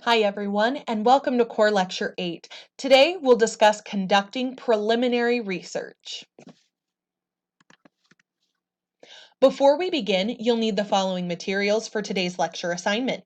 Hi everyone, and welcome to Core Lecture 8. Today we'll discuss conducting preliminary research. Before we begin, you'll need the following materials for today's lecture assignment.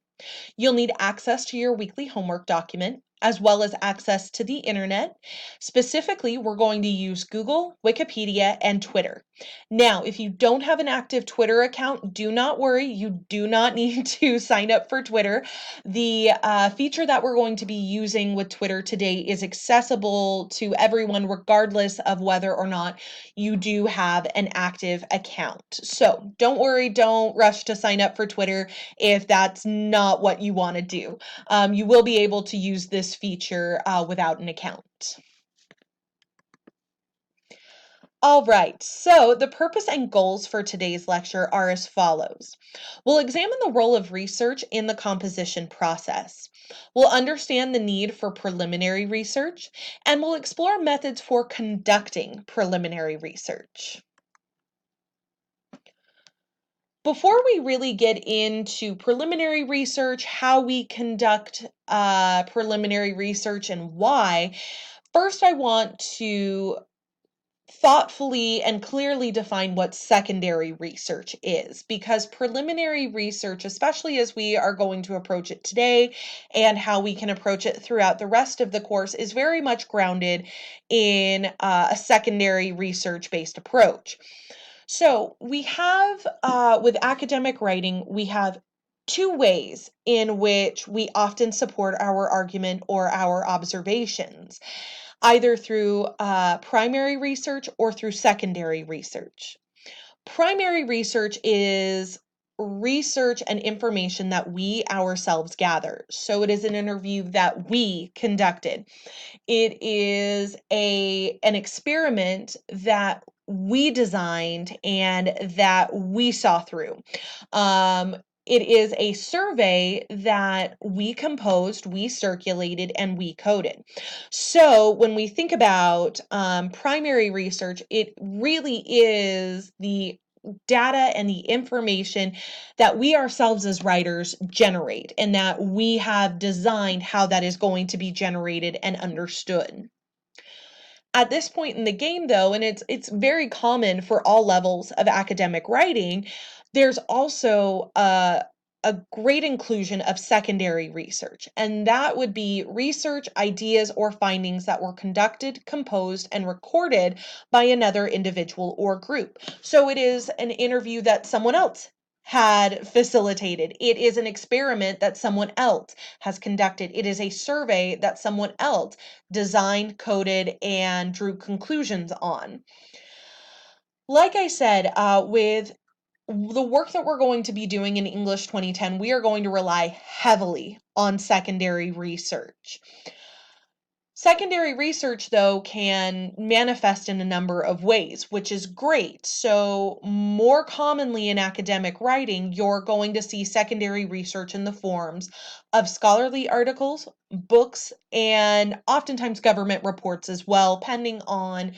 You'll need access to your weekly homework document, as well as access to the internet. Specifically, we're going to use Google, Wikipedia, and Twitter. Now, if you don't have an active Twitter account, do not worry. You do not need to sign up for Twitter. The feature that we're going to be using with Twitter today is accessible to everyone, regardless of whether or not you do have an active account. So don't worry, don't rush to sign up for Twitter if that's not what you want to do. You will be able to use this feature without an account. All right, so the purpose and goals for today's lecture are as follows. We'll examine the role of research in the composition process. We'll understand the need for preliminary research, and we'll explore methods for conducting preliminary research. Before we really get into preliminary research, how we conduct preliminary research and why, first I want to thoughtfully and clearly define what secondary research is, because preliminary research, especially as we are going to approach it today and how we can approach it throughout the rest of the course, is very much grounded in a secondary research-based approach. So we have, with academic writing, we have two ways in which we often support our argument or our observations, either through primary research or through secondary research. Primary research is research and information that we ourselves gather. So it is an interview that we conducted. It is an experiment that we designed and that we saw through. It is a survey that we composed, we circulated, and we coded. So when we think about primary research, it really is the data and the information that we ourselves as writers generate and that we have designed how that is going to be generated and understood. At this point in the game though, and it's very common for all levels of academic writing, there's also a great inclusion of secondary research, and that would be research, ideas, or findings that were conducted, composed, and recorded by another individual or group. So it is an interview that someone else had facilitated. It is an experiment that someone else has conducted. It is a survey that someone else designed, coded, and drew conclusions on. Like I said, with the work that we're going to be doing in English 2010, we are going to rely heavily on secondary research. Secondary research, though, can manifest in a number of ways, which is great. So, more commonly in academic writing, you're going to see secondary research in the forms of scholarly articles, books, and oftentimes government reports as well, depending on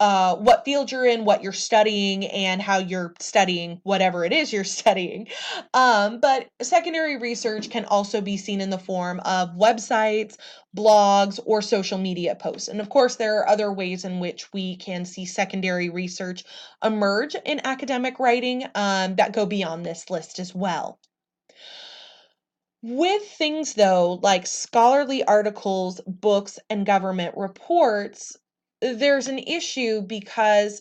what field you're in, what you're studying, and how you're studying whatever it is you're studying. But secondary research can also be seen in the form of websites, blogs, or social media posts. And of course, there are other ways in which we can see secondary research emerge in academic writing that go beyond this list as well. With things, though, like scholarly articles, books, and government reports, there's an issue because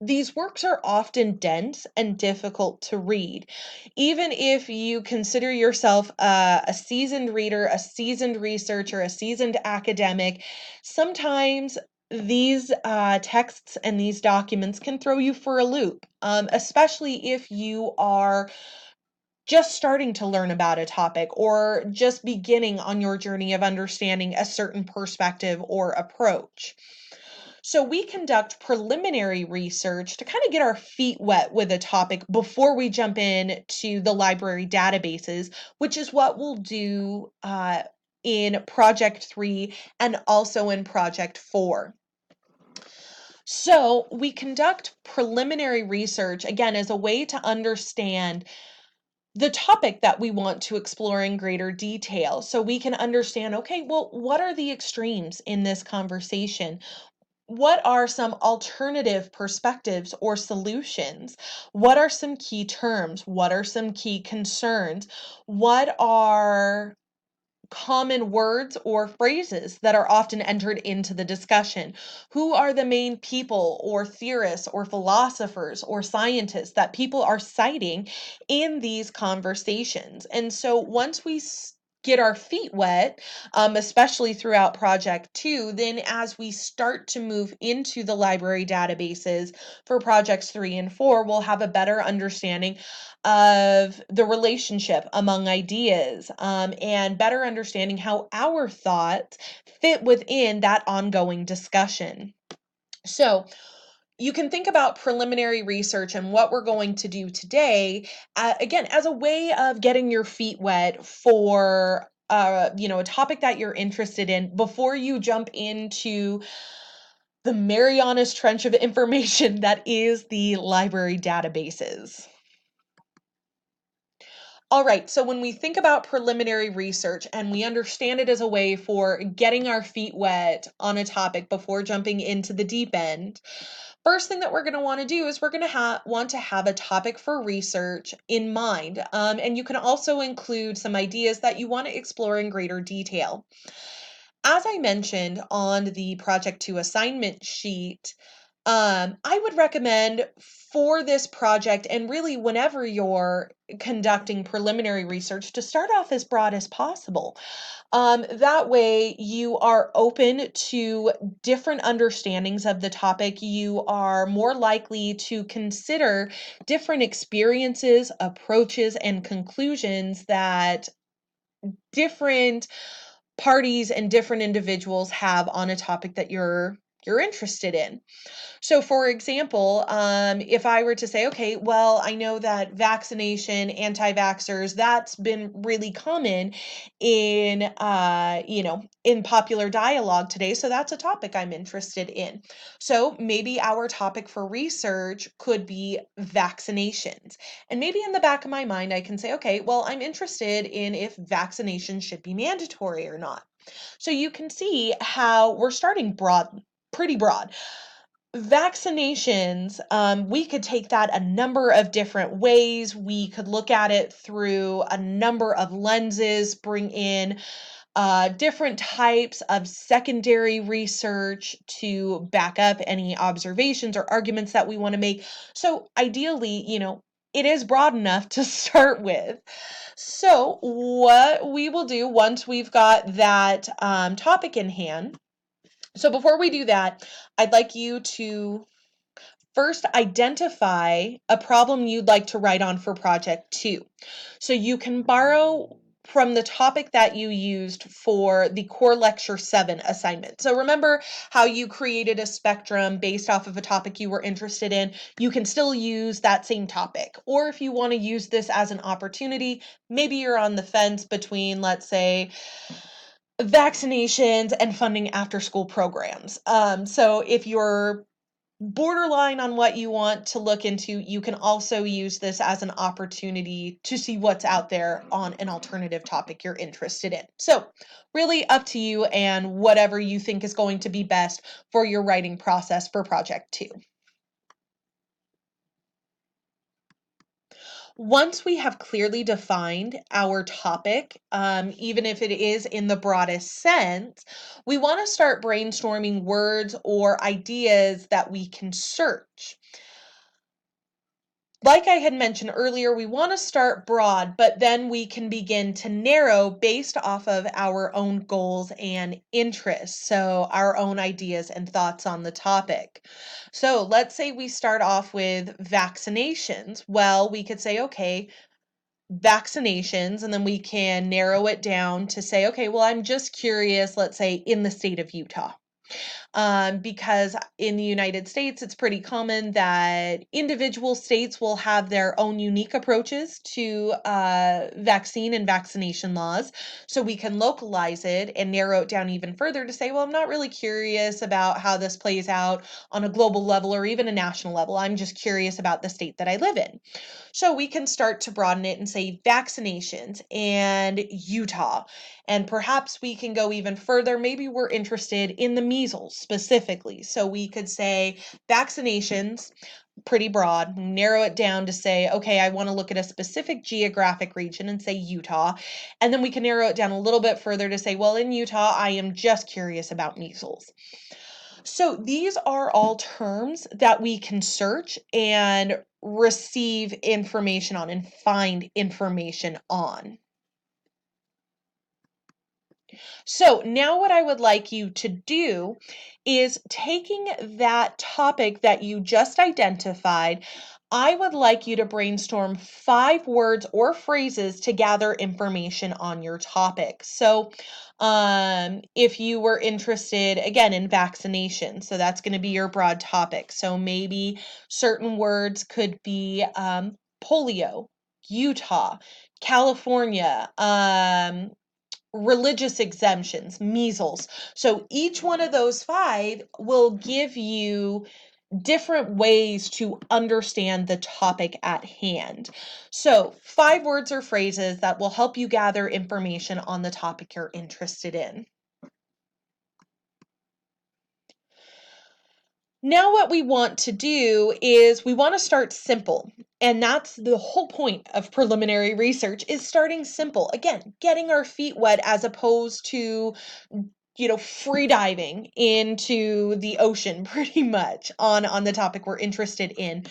these works are often dense and difficult to read. Even if you consider yourself a seasoned reader, a seasoned researcher, a seasoned academic, sometimes these texts and these documents can throw you for a loop, especially if you are just starting to learn about a topic or just beginning on your journey of understanding a certain perspective or approach. So we conduct preliminary research to kind of get our feet wet with a topic before we jump in to the library databases, which is what we'll do in Project 3 and also in Project 4. So we conduct preliminary research, again, as a way to understand the topic that we want to explore in greater detail so we can understand, okay, well, what are the extremes in this conversation? What are some alternative perspectives or solutions? What are some key terms? What are some key concerns? What are common words or phrases that are often entered into the discussion? Who are the main people or theorists or philosophers or scientists that people are citing in these conversations? And so once we get our feet wet, especially throughout Project 2, then as we start to move into the library databases for Projects 3 and 4, we'll have a better understanding of the relationship among ideas, and better understanding how our thoughts fit within that ongoing discussion. So, you can think about preliminary research and what we're going to do today, again, as a way of getting your feet wet for a topic that you're interested in before you jump into the Marianas Trench of information that is the library databases. All right, so when we think about preliminary research and we understand it as a way for getting our feet wet on a topic before jumping into the deep end, first thing that we're going to want to do is we're going to want to have a topic for research in mind. And you can also include some ideas that you want to explore in greater detail. As I mentioned on the Project 2 assignment sheet, I would recommend for this project, and really whenever you're conducting preliminary research, to start off as broad as possible. That way, you are open to different understandings of the topic. You are more likely to consider different experiences, approaches, and conclusions that different parties and different individuals have on a topic that you're interested in. So, for example, if I were to say, okay, well, I know that vaccination, anti-vaxxers, that's been really common in popular dialogue today. So that's a topic I'm interested in. So maybe our topic for research could be vaccinations. And maybe in the back of my mind, I can say, okay, well, I'm interested in if vaccinations should be mandatory or not. So you can see how we're starting broad, pretty broad. Vaccinations, we could take that a number of different ways. We could look at it through a number of lenses, bring in different types of secondary research to back up any observations or arguments that we want to make. So, ideally, it is broad enough to start with. So, what we will do once we've got that topic in hand. So, before we do that, I'd like you to first identify a problem you'd like to write on for Project 2. So you can borrow from the topic that you used for the Core Lecture 7 assignment. So remember how you created a spectrum based off of a topic you were interested in? You can still use that same topic. Or if you want to use this as an opportunity, maybe you're on the fence between, let's say, vaccinations and funding after school programs. So if you're borderline on what you want to look into, you can also use this as an opportunity to see what's out there on an alternative topic you're interested in. So, really up to you and whatever you think is going to be best for your writing process for Project 2. Once we have clearly defined our topic, even if it is in the broadest sense, we want to start brainstorming words or ideas that we can search. Like I had mentioned earlier, we want to start broad, but then we can begin to narrow based off of our own goals and interests. So, our own ideas and thoughts on the topic. So, let's say we start off with vaccinations. Well, we could say, okay, vaccinations, and then we can narrow it down to say, okay, well, I'm just curious, let's say in the state of Utah. because in the United States, it's pretty common that individual states will have their own unique approaches to vaccine and vaccination laws. So we can localize it and narrow it down even further to say, well, I'm not really curious about how this plays out on a global level or even a national level. I'm just curious about the state that I live in. So we can start to broaden it and say vaccinations and Utah. And perhaps we can go even further. Maybe we're interested in the measles specifically. So we could say vaccinations, pretty broad, narrow it down to say, okay, I want to look at a specific geographic region and say Utah. And then we can narrow it down a little bit further to say, well, in Utah, I am just curious about measles. So these are all terms that we can search and receive information on and find information on. So now what I would like you to do is taking that topic that you just identified, I would like you to brainstorm 5 words or phrases to gather information on your topic. So if you were interested again in vaccination, so that's going to be your broad topic. So maybe certain words could be polio, Utah, California, religious exemptions, measles. So each one of those 5 will give you different ways to understand the topic at hand. So 5 words or phrases that will help you gather information on the topic you're interested in. Now what we want to do is we want to start simple. And that's the whole point of preliminary research, is starting simple. Again, getting our feet wet as opposed to free diving into the ocean pretty much on the topic we're interested in.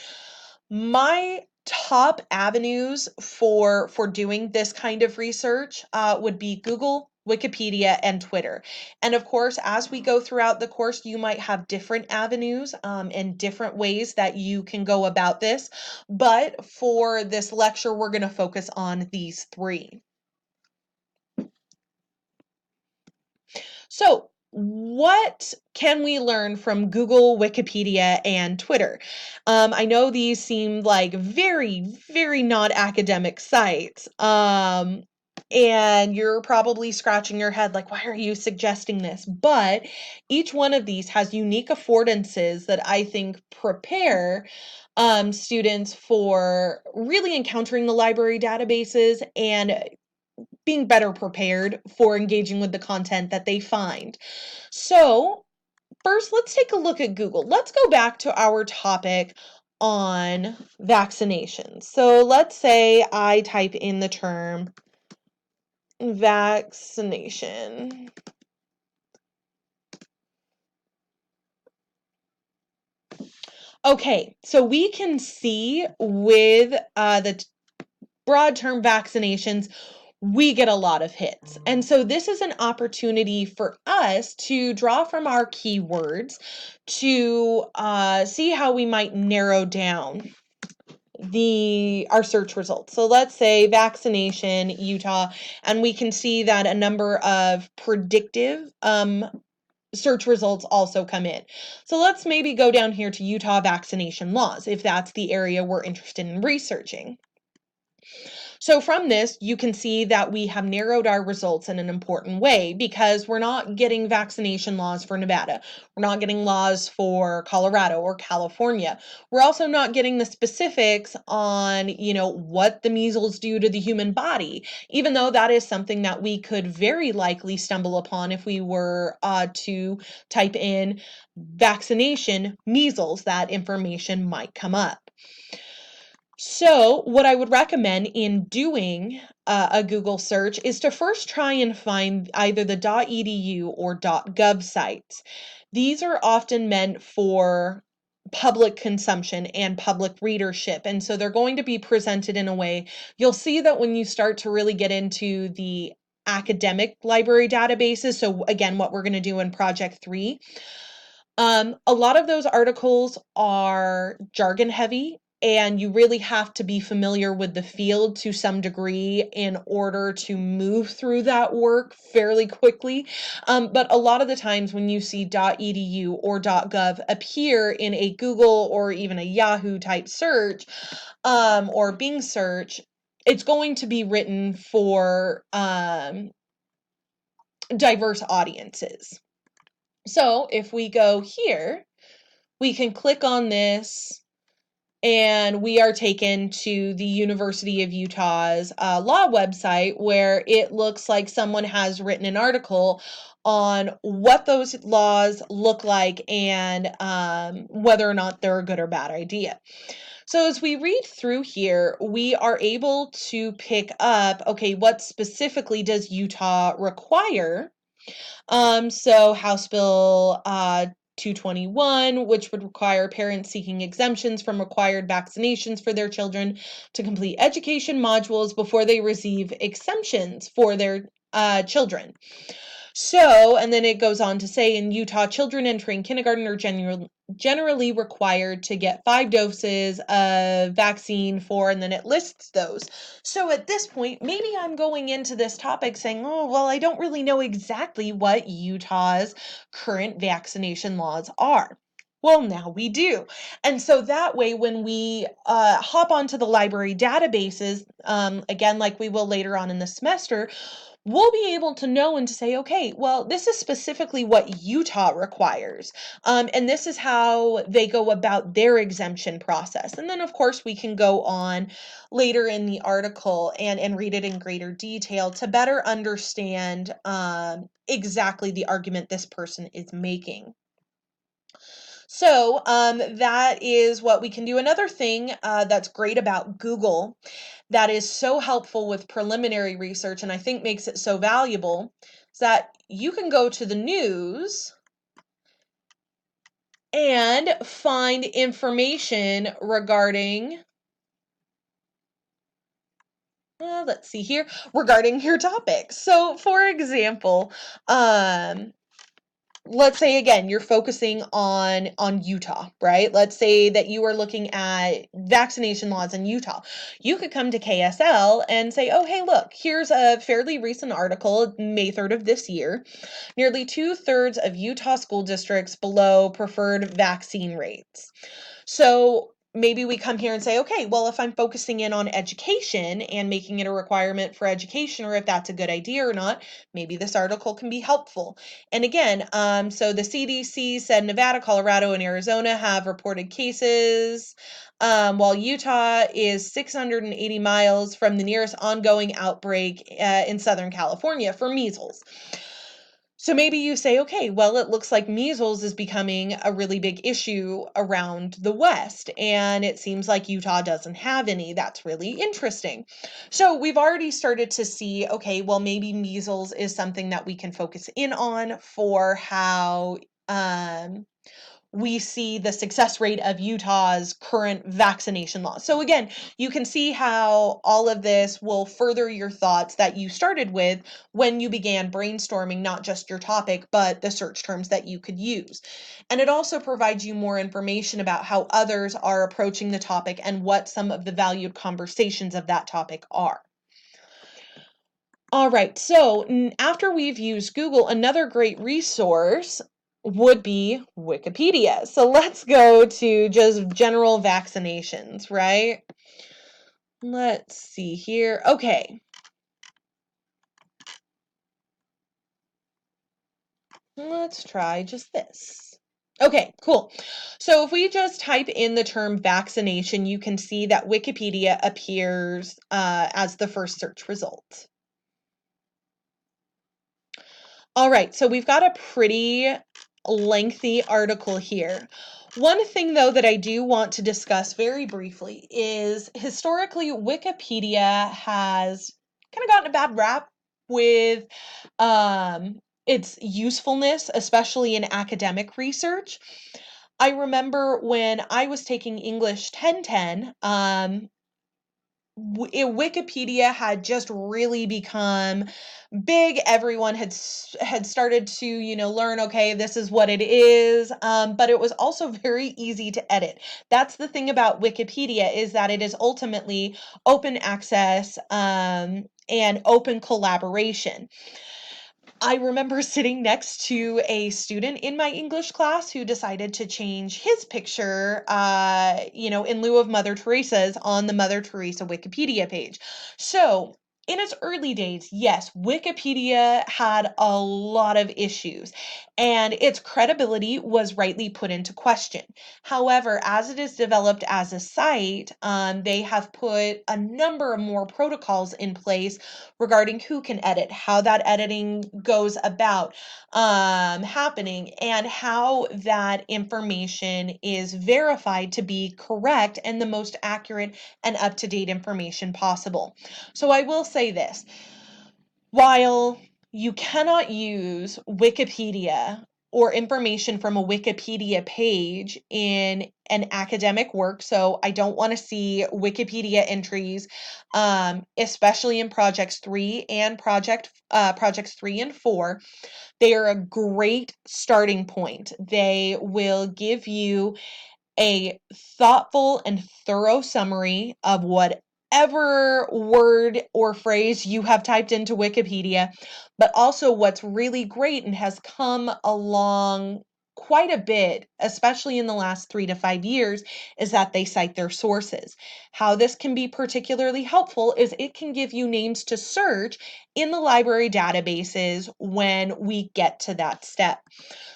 My top avenues for doing this kind of research would be Google, Wikipedia, and Twitter. And of course, as we go throughout the course, you might have different avenues and different ways that you can go about this. But for this lecture, we're going to focus on these 3. So, what can we learn from Google, Wikipedia, and Twitter? I know these seem like very, very not academic sites. And you're probably scratching your head like, why are you suggesting this? But each one of these has unique affordances that I think prepare students for really encountering the library databases and being better prepared for engaging with the content that they find. So, first, let's take a look at Google. Let's go back to our topic on vaccinations. So, let's say I type in the term vaccination. Okay, so we can see with the broad term vaccinations, we get a lot of hits. And so this is an opportunity for us to draw from our keywords to see how we might narrow down our search results. So let's say vaccination, Utah, and we can see that a number of predictive search results also come in. So let's maybe go down here to Utah vaccination laws, if that's the area we're interested in researching. So from this, you can see that we have narrowed our results in an important way, because we're not getting vaccination laws for Nevada. We're not getting laws for Colorado or California. We're also not getting the specifics on, what the measles do to the human body, even though that is something that we could very likely stumble upon if we were to type in vaccination measles. That information might come up. So, what I would recommend in doing a Google search is to first try and find either the .edu or .gov sites. These are often meant for public consumption and public readership, and so they're going to be presented in a way. You'll see that when you start to really get into the academic library databases, so again, what we're going to do in Project 3, a lot of those articles are jargon heavy. and you really have to be familiar with the field to some degree in order to move through that work fairly quickly. But a lot of the times when you see .edu or .gov appear in a Google or even a Yahoo type search, or Bing search, it's going to be written for diverse audiences. So if we go here, we can click on this and we are taken to the University of Utah's law website, where it looks like someone has written an article on what those laws look like and whether or not they're a good or bad idea. So as we read through here, we are able to pick up, okay, what specifically does Utah require? So House Bill 221, which would require parents seeking exemptions from required vaccinations for their children to complete education modules before they receive exemptions for their children. So, and then it goes on to say, in Utah, children entering kindergarten are generally required to get 5 doses of vaccine for, and then it lists those. So at this point, maybe I'm going into this topic saying, oh, well, I don't really know exactly what Utah's current vaccination laws are. Well, now we do. And so that way, when we hop onto the library databases, again, like we will later on in the semester, we'll be able to know and to say, okay, well, this is specifically what Utah requires. And this is how they go about their exemption process. And then, of course, we can go on later in the article and read it in greater detail to better understand exactly the argument this person is making. So that is what we can do. Another thing that's great about Google that is so helpful with preliminary research and I think makes it so valuable is that you can go to the news and find information regarding, let's see here, regarding your topic. So for example, let's say again you're focusing on Utah, right? Let's say that you are looking at vaccination laws in Utah. You could come to KSL and say, oh, hey, look, here's a fairly recent article, May 3rd of this year. Nearly 2/3 of Utah school districts below preferred vaccine rates. So maybe we come here and say, okay, well, if I'm focusing in on education and making it a requirement for education, or if that's a good idea or not, maybe this article can be helpful. And again, so the CDC said Nevada, Colorado, and Arizona have reported cases, while Utah is 680 miles from the nearest ongoing outbreak in Southern California for measles. So maybe you say, okay, well, it looks like measles is becoming a really big issue around the West, and it seems like Utah doesn't have any. That's really interesting. So we've already started to see, okay, well, maybe measles is something that we can focus in on for how we see the success rate of Utah's current vaccination law. So again, you can see how all of this will further your thoughts that you started with when you began brainstorming not just your topic, but the search terms that you could use. And it also provides you more information about how others are approaching the topic and what some of the valued conversations of that topic are. All right, so after we've used Google, another great resource would be Wikipedia. So let's go to just general vaccinations, right? Let's see here. Okay. Let's try just this. Okay, cool. So if we just type in the term vaccination, you can see that Wikipedia appears as the first search result. All right, so we've got a pretty lengthy article here. One thing, though, that I do want to discuss very briefly is historically, Wikipedia has kind of gotten a bad rap with its usefulness, especially in academic research. I remember when I was taking English 1010, Wikipedia had just really become big. Everyone had started to, learn, okay, this is what it is. But it was also very easy to edit. That's the thing about Wikipedia, is that it is ultimately open access, and open collaboration. I remember sitting next to a student in my English class who decided to change his picture, in lieu of Mother Teresa's, on the Mother Teresa Wikipedia page. So, in its early days, yes, Wikipedia had a lot of issues and its credibility was rightly put into question. However, as it is developed as a site, they have put a number of more protocols in place regarding who can edit, how that editing goes about happening, and how that information is verified to be correct and the most accurate and up-to-date information possible. So I will say this: while you cannot use Wikipedia or information from a Wikipedia page in an academic work, so I don't want to see Wikipedia entries, especially in projects 3 and 4. They are a great starting point. They will give you a thoughtful and thorough summary of whatever word or phrase you have typed into Wikipedia. But also, what's really great and has come along quite a bit, especially in the last 3 to 5 years, is that they cite their sources. How this can be particularly helpful is it can give you names to search in the library databases when we get to that step.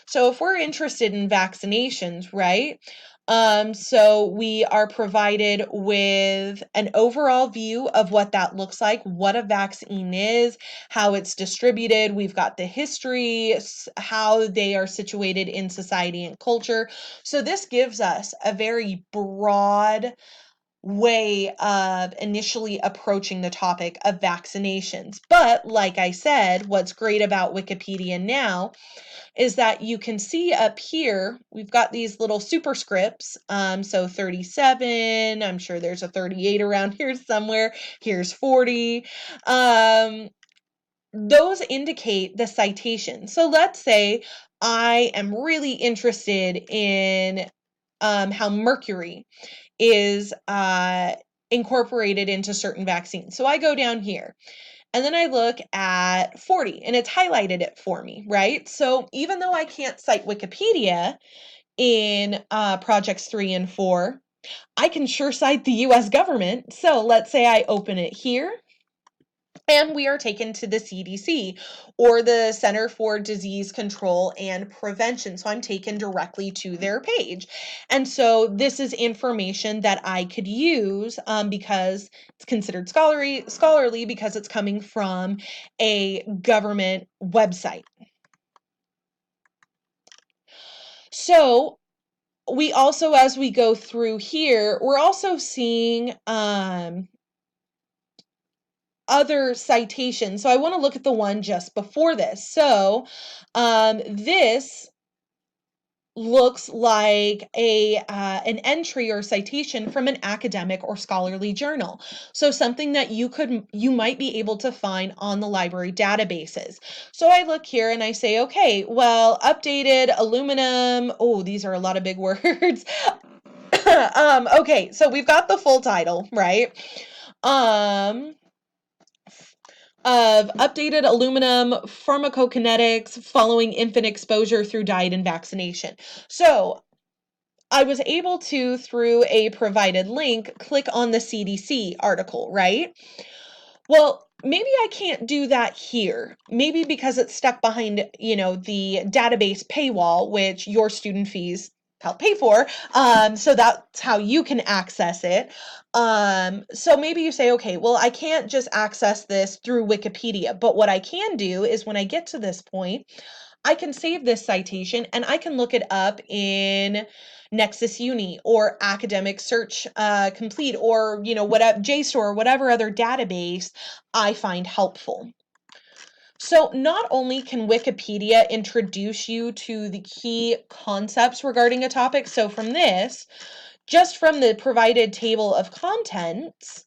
So if we're interested in vaccinations, right? So we are provided with an overall view of what that looks like, what a vaccine is, how it's distributed. We've got the history, how they are situated in society and culture. So this gives us a very broad way of initially approaching the topic of vaccinations. But like I said, what's great about Wikipedia now is that you can see up here, we've got these little superscripts. So 37, I'm sure there's a 38 around here somewhere. Here's 40. Those indicate the citation. So let's say I am really interested in how mercury is incorporated into certain vaccines. So I go down here. And then I look at 40 and it's highlighted it for me, right? So even though I can't cite Wikipedia in projects 3 and 4, I can sure cite the US government. So let's say I open it here and we are taken to the CDC, or the Center for Disease Control and Prevention. So I'm taken directly to their page. And so this is information that I could use, because it's considered scholarly because it's coming from a government website. So we also, as we go through here, we're also seeing other citations. So I want to look at the one just before this. So this looks like an entry or citation from an academic or scholarly journal. So something that you might be able to find on the library databases. So I look here and I say, okay, well, updated aluminum. Oh, these are a lot of big words. Okay, so we've got the full title, right? Of updated aluminum pharmacokinetics following infant exposure through diet and vaccination. So I was able to, through a provided link, click on the CDC article, right? Well, maybe I can't do that here. Maybe because it's stuck behind, the database paywall, which your student fees help pay for. So that's how you can access it. So maybe you say, okay, well, I can't just access this through Wikipedia, but what I can do is when I get to this point, I can save this citation and I can look it up in Nexus Uni or Academic Search Complete, or whatever, JSTOR, whatever other database I find helpful. So not only can Wikipedia introduce you to the key concepts regarding a topic, so from this, just from the provided table of contents,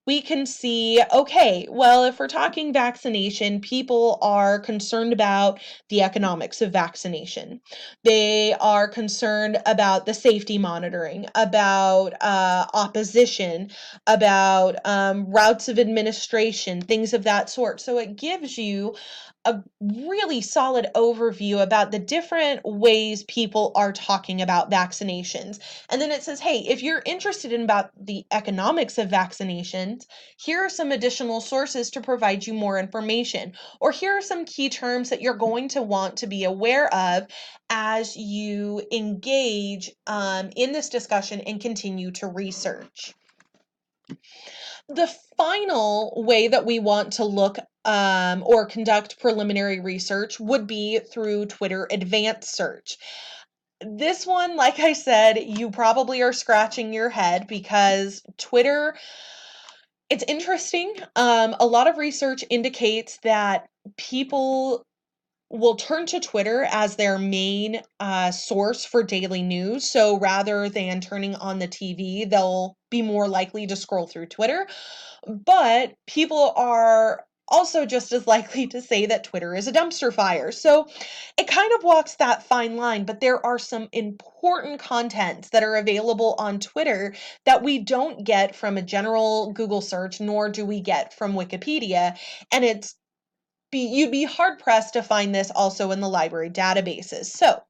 we can see, okay, well, if we're talking vaccination, people are concerned about the economics of vaccination. They are concerned about the safety monitoring, about opposition, about routes of administration, things of that sort. So it gives you a really solid overview about the different ways people are talking about vaccinations. And then it says, hey, if you're interested in about the economics of vaccinations, here are some additional sources to provide you more information. Or here are some key terms that you're going to want to be aware of as you engage in this discussion and continue to research. The final way that we want to look or conduct preliminary research would be through Twitter Advanced Search. This one, like I said, you probably are scratching your head because Twitter, it's interesting. A lot of research indicates that people will turn to Twitter as their main source for daily news. So rather than turning on the TV, they'll be more likely to scroll through Twitter. But people are also just as likely to say that Twitter is a dumpster fire. So it kind of walks that fine line, but there are some important contents that are available on Twitter that we don't get from a general Google search, nor do we get from Wikipedia. And you'd be hard pressed to find this also in the library databases. So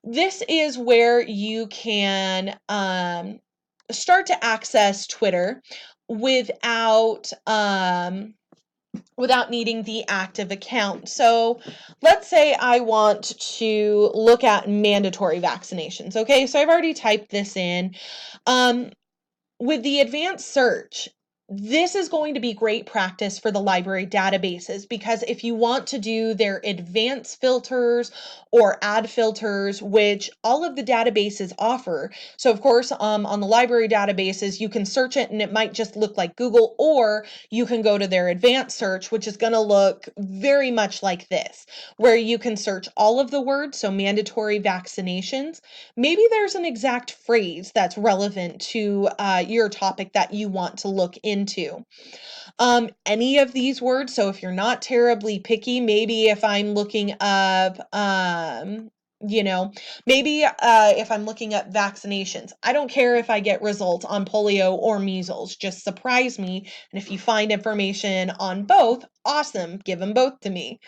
this is where you can start to access Twitter without without needing the active account. So let's say I want to look at mandatory vaccinations. Okay, so I've already typed this in. With the advanced search, this is going to be great practice for the library databases because if you want to do their advanced filters or add filters, which all of the databases offer. So of course, on the library databases, you can search it and it might just look like Google, or you can go to their advanced search, which is going to look very much like this, where you can search all of the words, so mandatory vaccinations. Maybe there's an exact phrase that's relevant to your topic that you want to look into. Any of these words, so if you're not terribly picky, maybe if I'm looking up, maybe if I'm looking up vaccinations, I don't care if I get results on polio or measles, just surprise me. And if you find information on both, awesome, give them both to me.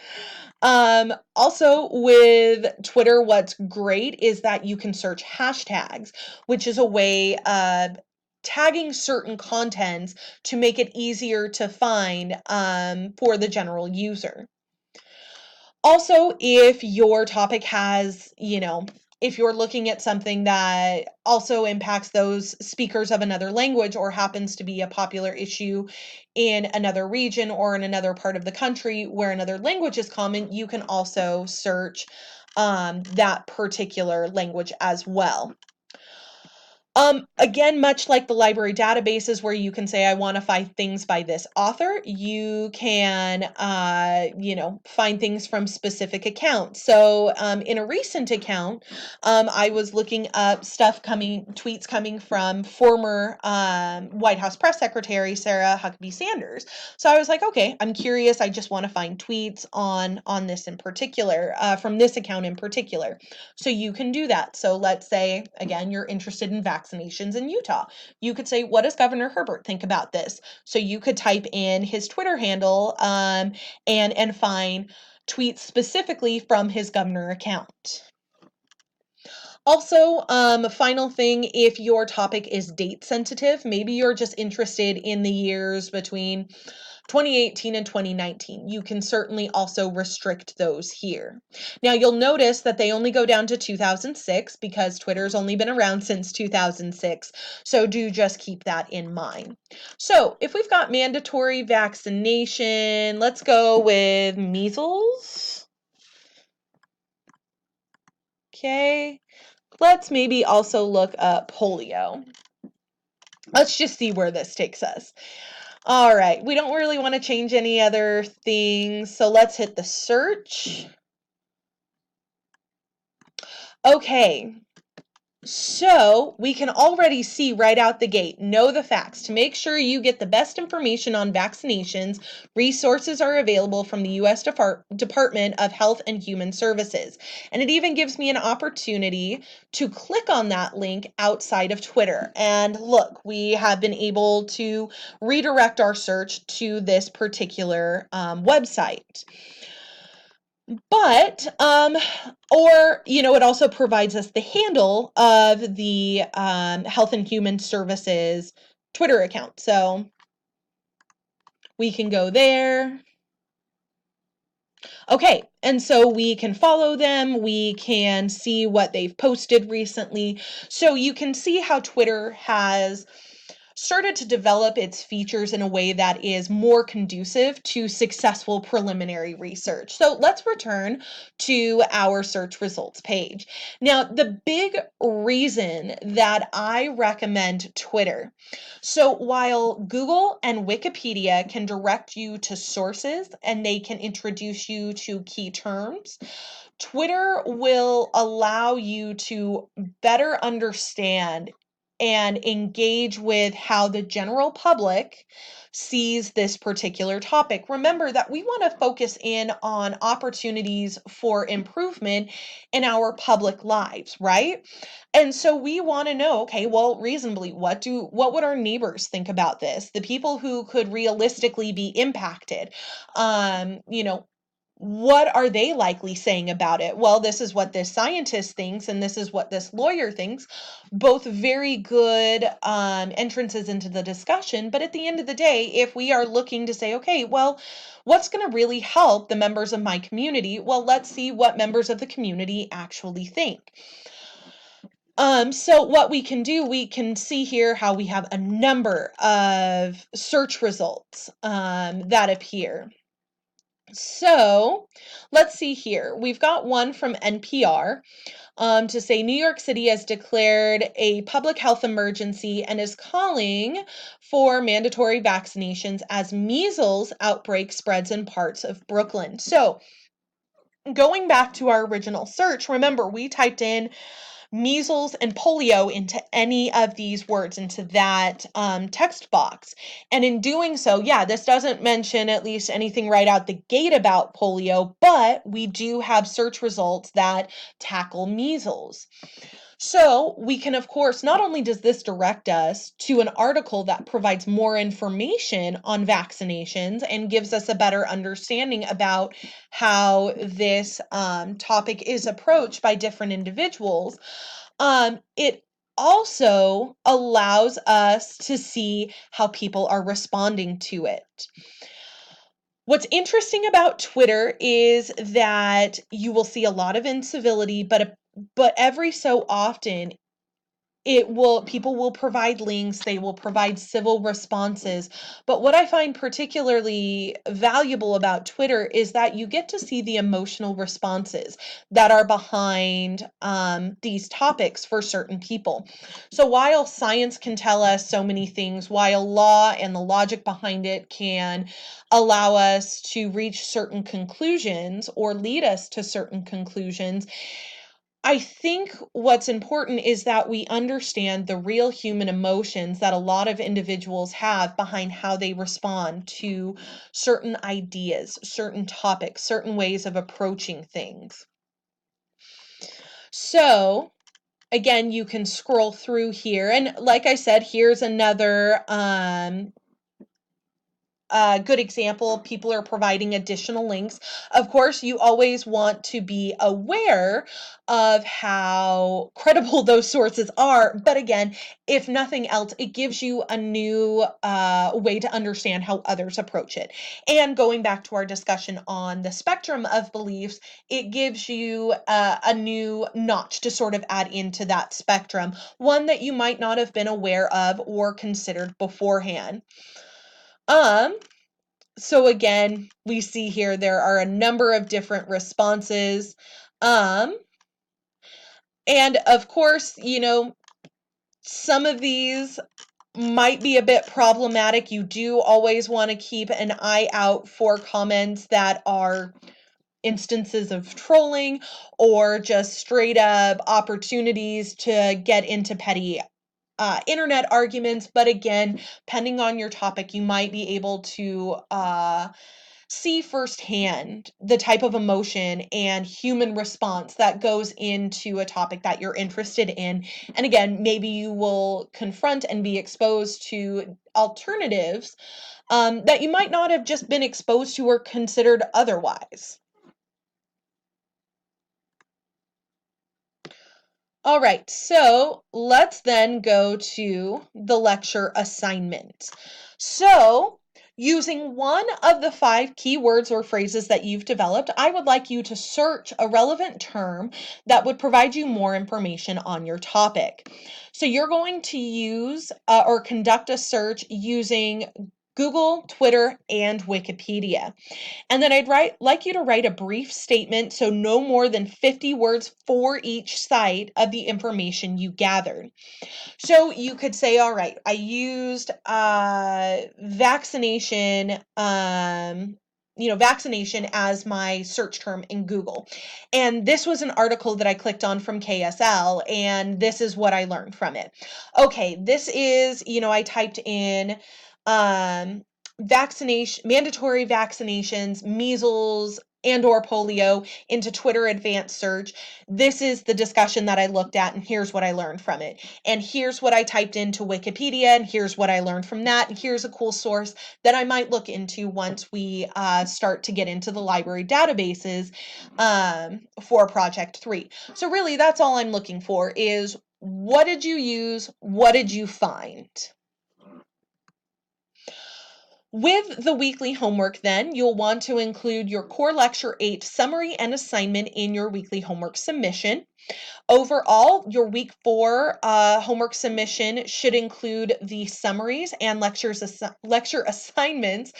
Also with Twitter, what's great is that you can search hashtags, which is a way of tagging certain contents to make it easier to find for the general user. Also, if your topic has, if you're looking at something that also impacts those speakers of another language or happens to be a popular issue in another region or in another part of the country where another language is common, you can also search that particular language as well. Again, much like the library databases where you can say, I want to find things by this author, you can, find things from specific accounts. So in a recent account, I was looking up tweets coming from former White House Press Secretary Sarah Huckabee Sanders. So I was like, okay, I'm curious. I just want to find tweets on this in particular, from this account in particular. So you can do that. So let's say, again, you're interested in vaccinations in Utah. You could say, what does Governor Herbert think about this? So you could type in his Twitter handle and find tweets specifically from his governor account. Also, final thing, if your topic is date sensitive, maybe you're just interested in the years between 2018 and 2019. You can certainly also restrict those here. Now you'll notice that they only go down to 2006 because Twitter's only been around since 2006. So do just keep that in mind. So if we've got mandatory vaccination, let's go with measles. Okay. Let's maybe also look up polio. Let's just see where this takes us. All right, we don't really want to change any other things, so let's hit the search. Okay, So we can already see right out the gate, know the facts. To make sure you get the best information on vaccinations, resources are available from the U.S. Department of Health and Human Services. And it even gives me an opportunity to click on that link outside of Twitter. And look, we have been able to redirect our search to this particular website. But, or, it also provides us the handle of the Health and Human Services Twitter account. So we can go there. Okay, and so we can follow them. We can see what they've posted recently. So you can see how Twitter has started to develop its features in a way that is more conducive to successful preliminary research. So let's return to our search results page. Now, the big reason that I recommend Twitter, so while Google and Wikipedia can direct you to sources and they can introduce you to key terms, Twitter will allow you to better understand and engage with how the general public sees this particular topic. Remember that we want to focus in on opportunities for improvement in our public lives, right? And so we want to know, okay, well, reasonably, what would our neighbors think about this? The people who could realistically be impacted. You know, what are they likely saying about it? Well, this is what this scientist thinks, and this is what this lawyer thinks. Both very good entrances into the discussion. But at the end of the day, if we are looking to say, okay, well, what's going to really help the members of my community? Well, let's see what members of the community actually think. So what we can do, we can see here how we have a number of search results that appear. So let's see here. We've got one from NPR to say New York City has declared a public health emergency and is calling for mandatory vaccinations as measles outbreak spreads in parts of Brooklyn. So going back to our original search, remember we typed in measles and polio into any of these words, into that text box. And in doing so, yeah, this doesn't mention at least anything right out the gate about polio, but we do have search results that tackle measles. So we can, of course, not only does this direct us to an article that provides more information on vaccinations and gives us a better understanding about how this topic is approached by different individuals, it also allows us to see how people are responding to it. What's interesting about Twitter is that you will see a lot of incivility, but every so often people will provide links, they will provide civil responses. But what I find particularly valuable about Twitter is that you get to see the emotional responses that are behind these topics for certain people. So while science can tell us so many things, while law and the logic behind it can allow us to reach certain conclusions or lead us to certain conclusions, I think what's important is that we understand the real human emotions that a lot of individuals have behind how they respond to certain ideas, certain topics, certain ways of approaching things. So, again, you can scroll through here. And like I said, here's another good example. People are providing additional links. Of course, you always want to be aware of how credible those sources are. But again, if nothing else, it gives you a new way to understand how others approach it. And going back to our discussion on the spectrum of beliefs, it gives you a new notch to sort of add into that spectrum, one that you might not have been aware of or considered beforehand. So again, we see here there are a number of different responses. And of course, some of these might be a bit problematic. You do always want to keep an eye out for comments that are instances of trolling or just straight up opportunities to get into petty internet arguments. But again, depending on your topic, you might be able to see firsthand the type of emotion and human response that goes into a topic that you're interested in. And again, maybe you will confront and be exposed to alternatives that you might not have just been exposed to or considered otherwise. All right, so let's then go to the lecture assignment. So, using one of the 5 keywords or phrases that you've developed, I would like you to search a relevant term that would provide you more information on your topic. So, you're going to use or conduct a search using Google, Twitter, and Wikipedia. And then like you to write a brief statement, so no more than 50 words for each site of the information you gathered. So you could say, all right, I used vaccination, vaccination as my search term in Google. And this was an article that I clicked on from KSL, and this is what I learned from it. Okay, this is, I typed in mandatory vaccinations, measles and or polio into Twitter advanced search. This is the discussion that I looked at, and here's what I learned from it. And here's what I typed into Wikipedia, and here's what I learned from that. And here's a cool source that I might look into once we start to get into the library databases for Project 3. So really, that's all I'm looking for is what did you use? What did you find? With the weekly homework then, you'll want to include your Core Lecture 8 summary and assignment in your weekly homework submission. Overall, your week 4 homework submission should include the summaries and lecture assignments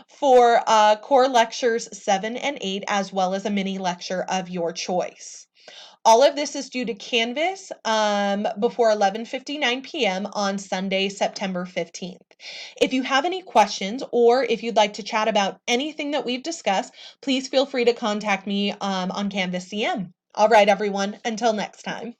for Core Lectures 7 and 8, as well as a mini lecture of your choice. All of this is due to Canvas before 11:59 p.m. on Sunday, September 15th. If you have any questions or if you'd like to chat about anything that we've discussed, please feel free to contact me on Canvas CM. All right, everyone, until next time.